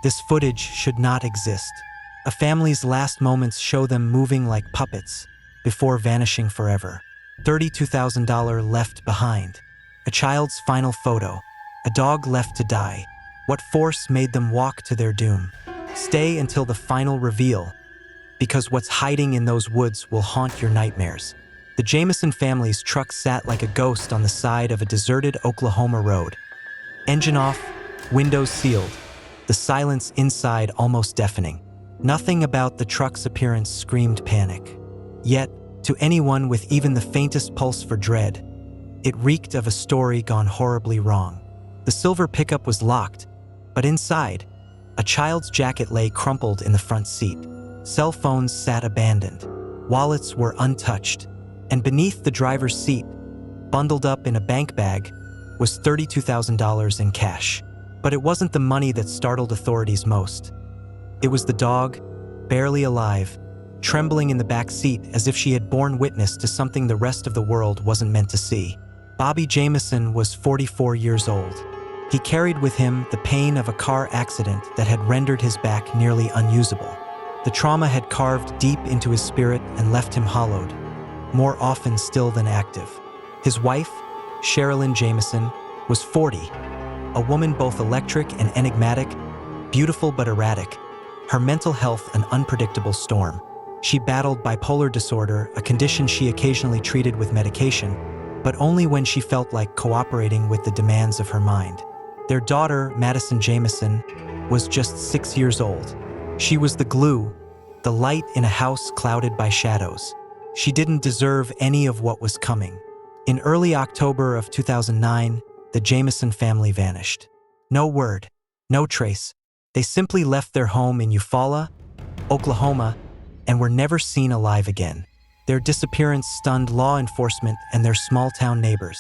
This footage should not exist. A family's last moments show them moving like puppets before vanishing forever. $32,000 left behind. A child's final photo. A dog left to die. What force made them walk to their doom? Stay until the final reveal, because what's hiding in those woods will haunt your nightmares. The Jamison family's truck sat like a ghost on the side of a deserted Oklahoma road. Engine off, windows sealed, the silence inside almost deafening. Nothing about the truck's appearance screamed panic. Yet, to anyone with even the faintest pulse for dread, it reeked of a story gone horribly wrong. The silver pickup was locked, but inside, a child's jacket lay crumpled in the front seat. Cell phones sat abandoned. Wallets were untouched. And beneath the driver's seat, bundled up in a bank bag, was $32,000 in cash. But it wasn't the money that startled authorities most. It was the dog, barely alive, trembling in the back seat as if she had borne witness to something the rest of the world wasn't meant to see. Bobby Jamison was 44 years old. He carried with him the pain of a car accident that had rendered his back nearly unusable. The trauma had carved deep into his spirit and left him hollowed, more often still than active. His wife, Sherilyn Jamison, was 40, a woman both electric and enigmatic, beautiful but erratic, her mental health an unpredictable storm. She battled bipolar disorder, a condition she occasionally treated with medication, but only when she felt like cooperating with the demands of her mind. Their daughter, Madison Jamison, was just 6 years old. She was the glue, the light in a house clouded by shadows. She didn't deserve any of what was coming. In early October of 2009, the Jamison family vanished. No word, no trace. They simply left their home in Eufaula, Oklahoma, and were never seen alive again. Their disappearance stunned law enforcement and their small-town neighbors.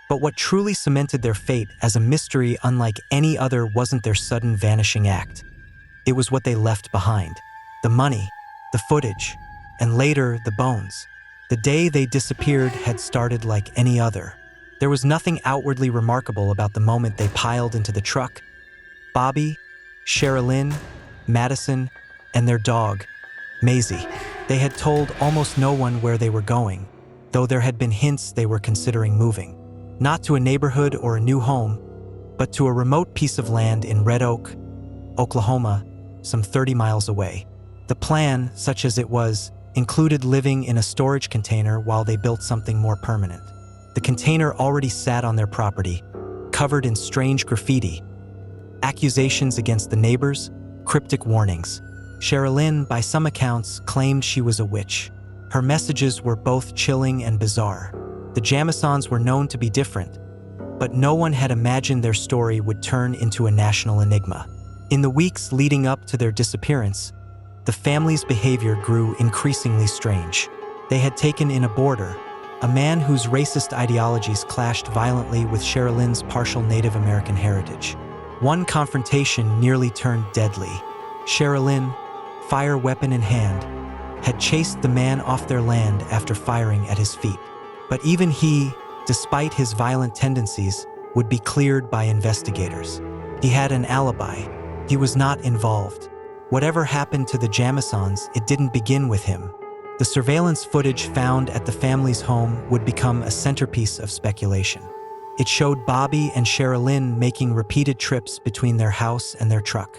But what truly cemented their fate as a mystery unlike any other wasn't their sudden vanishing act. It was what they left behind. The money, the footage, and later the bones. The day they disappeared had started like any other. There was nothing outwardly remarkable about the moment they piled into the truck. Bobby, Sherilyn, Madison, and their dog, Maisie. They had told almost no one where they were going, though there had been hints they were considering moving. Not to a neighborhood or a new home, but to a remote piece of land in Red Oak, Oklahoma, some 30 miles away. The plan, such as it was, included living in a storage container while they built something more permanent. The container already sat on their property, covered in strange graffiti, accusations against the neighbors, cryptic warnings. Sherilyn, by some accounts, claimed she was a witch. Her messages were both chilling and bizarre. The Jamisons were known to be different, but no one had imagined their story would turn into a national enigma. In the weeks leading up to their disappearance, the family's behavior grew increasingly strange. They had taken in a boarder, a man whose racist ideologies clashed violently with Sherilyn's partial Native American heritage. One confrontation nearly turned deadly. Sherilyn, fire weapon in hand, had chased the man off their land after firing at his feet. But even he, despite his violent tendencies, would be cleared by investigators. He had an alibi. He was not involved. Whatever happened to the Jamisons, it didn't begin with him. The surveillance footage found at the family's home would become a centerpiece of speculation. It showed Bobby and Sherilyn making repeated trips between their house and their truck.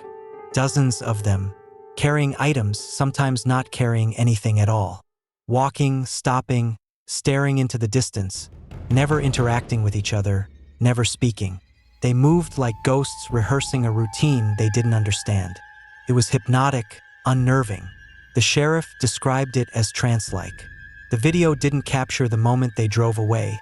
Dozens of them, carrying items, sometimes not carrying anything at all. Walking, stopping, staring into the distance, never interacting with each other, never speaking. They moved like ghosts rehearsing a routine they didn't understand. It was hypnotic, unnerving. The sheriff described it as trance-like. The video didn't capture the moment they drove away,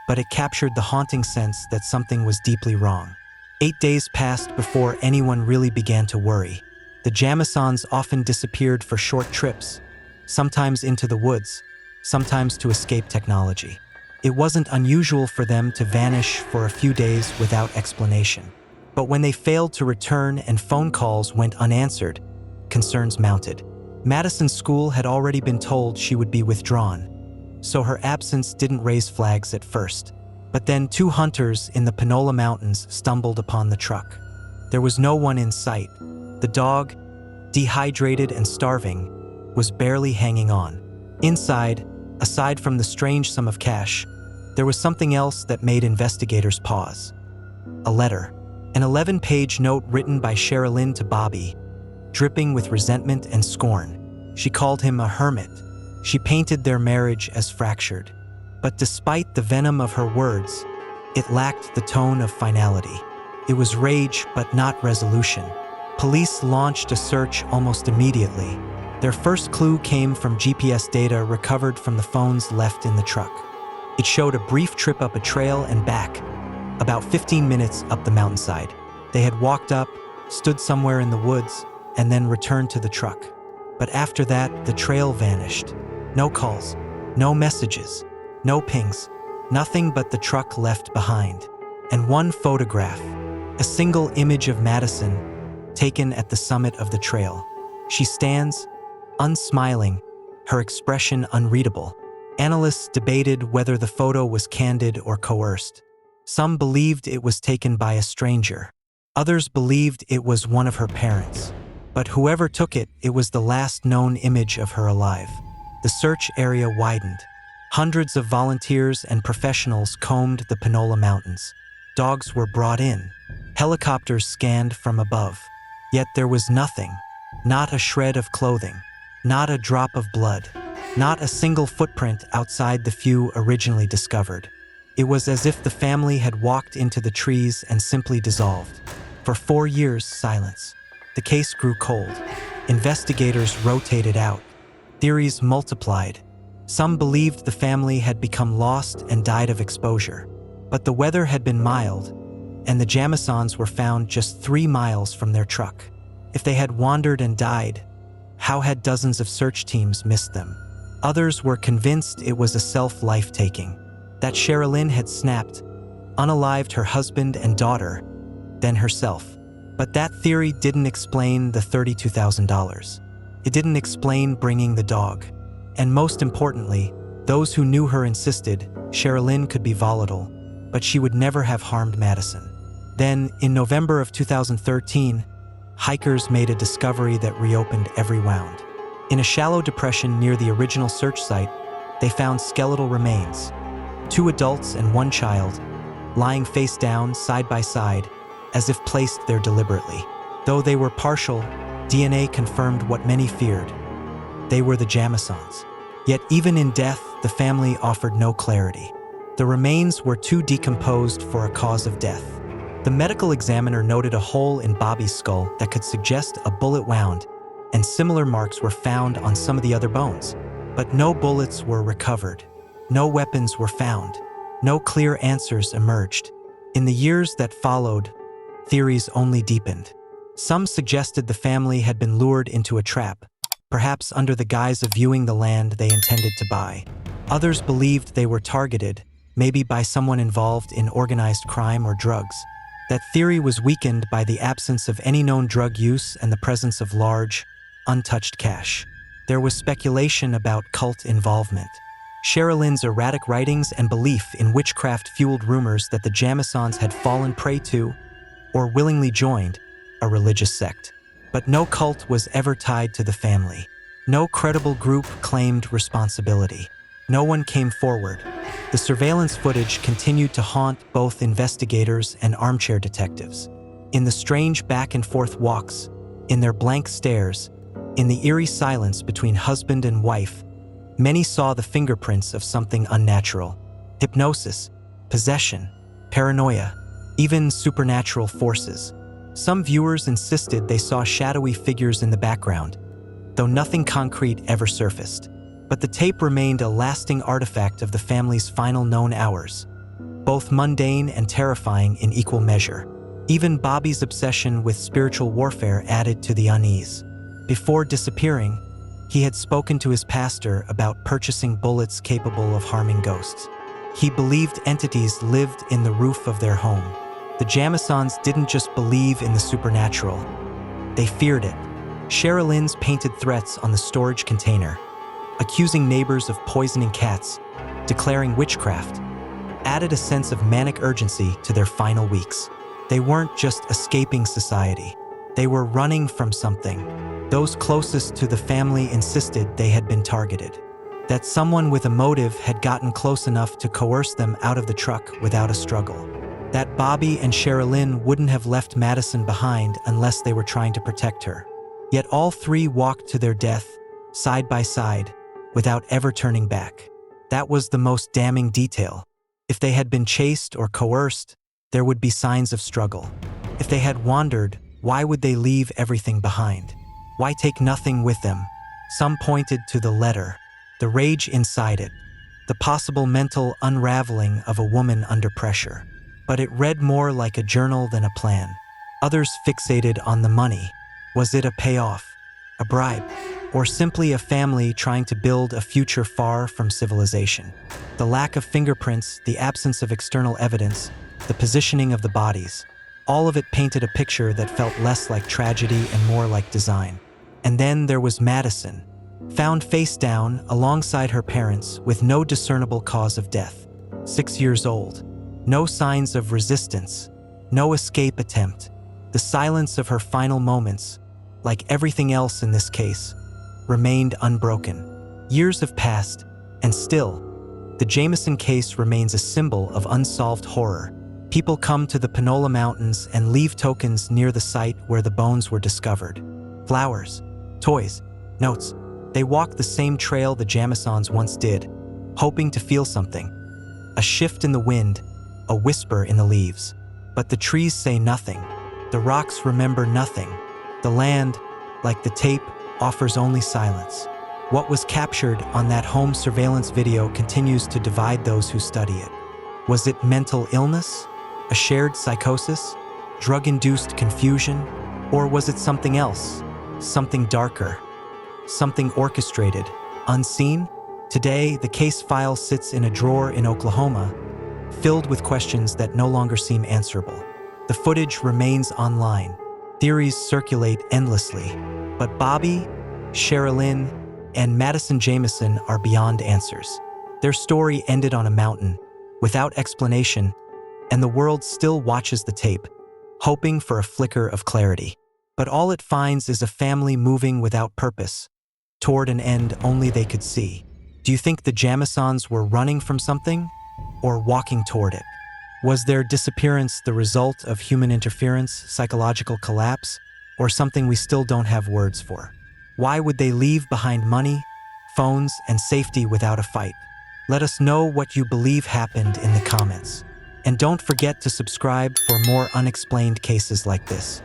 but it captured the haunting sense that something was deeply wrong. 8 days passed before anyone really began to worry. The Jamisons often disappeared for short trips, sometimes into the woods, sometimes to escape technology. It wasn't unusual for them to vanish for a few days without explanation. But when they failed to return and phone calls went unanswered, concerns mounted. Madison's school had already been told she would be withdrawn, so her absence didn't raise flags at first. But then 2 hunters in the Panola Mountains stumbled upon the truck. There was no one in sight, The dog, dehydrated and starving, was barely hanging on. Inside, aside from the strange sum of cash, there was something else that made investigators pause. A letter. An 11-page note written by Sherilyn to Bobby, dripping with resentment and scorn. She called him a hermit. She painted their marriage as fractured. But despite the venom of her words, it lacked the tone of finality. It was rage, but not resolution. Police launched a search almost immediately. Their first clue came from GPS data recovered from the phones left in the truck. It showed a brief trip up a trail and back, about 15 minutes up the mountainside. They had walked up, stood somewhere in the woods, and then returned to the truck. But after that, the trail vanished. No calls, no messages, no pings, nothing but the truck left behind. And one photograph, a single image of Madison, taken at the summit of the trail. She stands, unsmiling, her expression unreadable. Analysts debated whether the photo was candid or coerced. Some believed it was taken by a stranger. Others believed it was one of her parents. But whoever took it, it was the last known image of her alive. The search area widened. Hundreds of volunteers and professionals combed the Panola Mountains. Dogs were brought in. Helicopters scanned from above. Yet there was nothing. Not a shred of clothing. Not a drop of blood. Not a single footprint outside the few originally discovered. It was as if the family had walked into the trees and simply dissolved. For 4 years, silence. The case grew cold. Investigators rotated out. Theories multiplied. Some believed the family had become lost and died of exposure. But the weather had been mild, and the Jamisons were found just 3 miles from their truck. If they had wandered and died, how had dozens of search teams missed them? Others were convinced it was a self-life-taking, that Sherilyn had snapped, unalived her husband and daughter, then herself. But that theory didn't explain the $32,000. It didn't explain bringing the dog. And most importantly, those who knew her insisted Sherilyn could be volatile, but she would never have harmed Madison. Then, in November of 2013, hikers made a discovery that reopened every wound. In a shallow depression near the original search site, they found skeletal remains. 2 adults and 1 child, lying face down, side by side, as if placed there deliberately. Though they were partial, DNA confirmed what many feared. They were the Jamisons. Yet even in death, the family offered no clarity. The remains were too decomposed for a cause of death. The medical examiner noted a hole in Bobby's skull that could suggest a bullet wound, and similar marks were found on some of the other bones. But no bullets were recovered. No weapons were found. No clear answers emerged. In the years that followed, theories only deepened. Some suggested the family had been lured into a trap, perhaps under the guise of viewing the land they intended to buy. Others believed they were targeted, maybe by someone involved in organized crime or drugs. That theory was weakened by the absence of any known drug use and the presence of large, untouched cash. There was speculation about cult involvement. Sherilyn's erratic writings and belief in witchcraft fueled rumors that the Jamisons had fallen prey to, or willingly joined, a religious sect. But no cult was ever tied to the family. No credible group claimed responsibility. No one came forward. The surveillance footage continued to haunt both investigators and armchair detectives. In the strange back-and-forth walks, in their blank stares, in the eerie silence between husband and wife, many saw the fingerprints of something unnatural. Hypnosis, possession, paranoia, even supernatural forces. Some viewers insisted they saw shadowy figures in the background, though nothing concrete ever surfaced. But the tape remained a lasting artifact of the family's final known hours, both mundane and terrifying in equal measure. Even Bobby's obsession with spiritual warfare added to the unease. Before disappearing, he had spoken to his pastor about purchasing bullets capable of harming ghosts. He believed entities lived in the roof of their home. The Jamisons didn't just believe in the supernatural, they feared it. Sherilyn's painted threats on the storage container, accusing neighbors of poisoning cats, declaring witchcraft, added a sense of manic urgency to their final weeks. They weren't just escaping society. They were running from something. Those closest to the family insisted they had been targeted. That someone with a motive had gotten close enough to coerce them out of the truck without a struggle. That Bobby and Sherilyn wouldn't have left Madison behind unless they were trying to protect her. Yet all three walked to their death, side by side, without ever turning back. That was the most damning detail. If they had been chased or coerced, there would be signs of struggle. If they had wandered, why would they leave everything behind? Why take nothing with them? Some pointed to the letter, the rage inside it, the possible mental unraveling of a woman under pressure. But it read more like a journal than a plan. Others fixated on the money. Was it a payoff, a bribe, or simply a family trying to build a future far from civilization? The lack of fingerprints, the absence of external evidence, the positioning of the bodies, all of it painted a picture that felt less like tragedy and more like design. And then there was Madison, found face down alongside her parents with no discernible cause of death. 6 years old. No signs of resistance, no escape attempt. The silence of her final moments, like everything else in this case, remained unbroken. Years have passed, and still, the Jamison case remains a symbol of unsolved horror. People come to the Panola Mountains and leave tokens near the site where the bones were discovered. Flowers, toys, notes. They walk the same trail the Jamisons once did, hoping to feel something. A shift in the wind, a whisper in the leaves. But the trees say nothing. The rocks remember nothing. The land, like the tape, offers only silence. What was captured on that home surveillance video continues to divide those who study it. Was it mental illness? A shared psychosis? Drug-induced confusion? Or was it something else? Something darker? Something orchestrated? Unseen? Today, the case file sits in a drawer in Oklahoma, filled with questions that no longer seem answerable. The footage remains online. Theories circulate endlessly. But Bobby, Sherilyn, and Madison Jamison are beyond answers. Their story ended on a mountain, without explanation, and the world still watches the tape, hoping for a flicker of clarity. But all it finds is a family moving without purpose, toward an end only they could see. Do you think the Jamisons were running from something, or walking toward it? Was their disappearance the result of human interference, psychological collapse, or something we still don't have words for? Why would they leave behind money, phones, and safety without a fight? Let us know what you believe happened in the comments. And don't forget to subscribe for more unexplained cases like this.